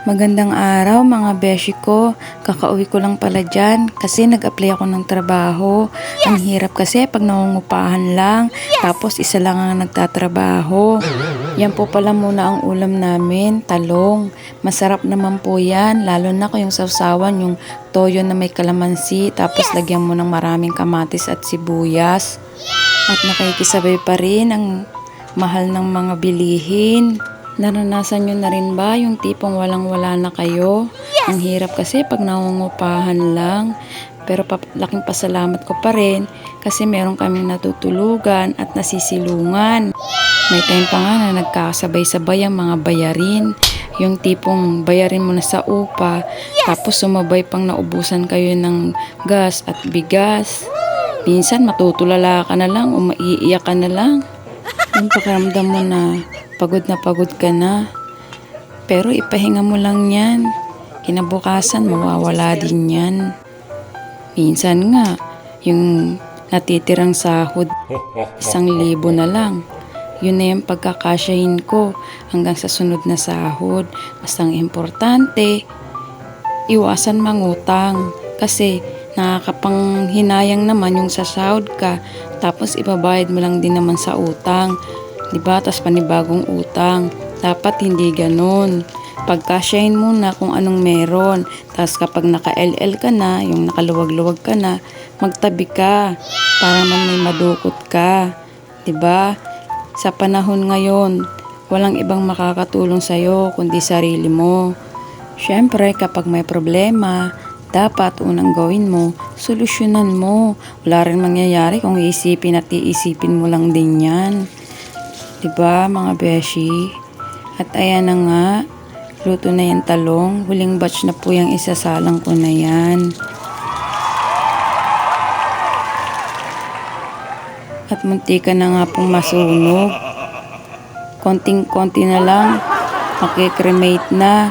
Magandang araw mga beshi ko. Kakauwi ko lang pala dyan kasi nag-apply ako ng trabaho. Ang hirap kasi pag nangungupahan lang, tapos isa lang ang nagtatrabaho. Yan po pala muna ang ulam namin, talong. Masarap naman po yan, lalo na kung yung sausawan, yung toyo na may kalamansi, tapos lagyan mo ng maraming kamatis at sibuyas. At nakikisabay pa rin ang mahal ng mga bilihin. Naranasan nyo na rin ba yung tipong walang-wala na kayo? Ang hirap kasi pag nangungupahan lang. Pero laking pasalamat ko pa rin kasi meron kaming natutulugan at nasisilungan. May time pa nga na nagkakasabay-sabay ang mga bayarin. Yung tipong bayarin mo na sa upa, tapos sumabay pang naubusan kayo ng gas at bigas. Minsan matutulala ka na lang o maiiyak ka na lang. Yung pakiramdam mo na pagod ka na. Pero ipahinga mo lang yan. Kinabukasan mawawala din yan. Minsan nga, yung natitirang sahod, 1,000 na lang. Yun na yung pagkakasyahin ko hanggang sa sunod na sahod. Basta ang importante, iwasan mangutang. Kasi nakakapanghinayang naman yung sa sahod ka, tapos ibabayad mo lang din naman sa utang. Diba? Tapos panibagong utang. Dapat hindi ganun. Pagkasyahin muna kung anong meron. Tapos kapag naka-LL ka na, yung nakaluwag-luwag ka na, magtabi ka para man may madukot ka. Diba? Sa panahon ngayon, walang ibang makakatulong sa'yo kundi sarili mo. Siyempre, kapag may problema, dapat unang gawin mo, solusyonan mo. Wala rin mangyayari kung iisipin at iisipin mo lang din yan. Diba mga beshi? At ayan na nga, luto na yung talong. Huling batch na po yung isasalang ko na yan. At muntika na nga pong masunog. Konting-konti na lang, makikremate na.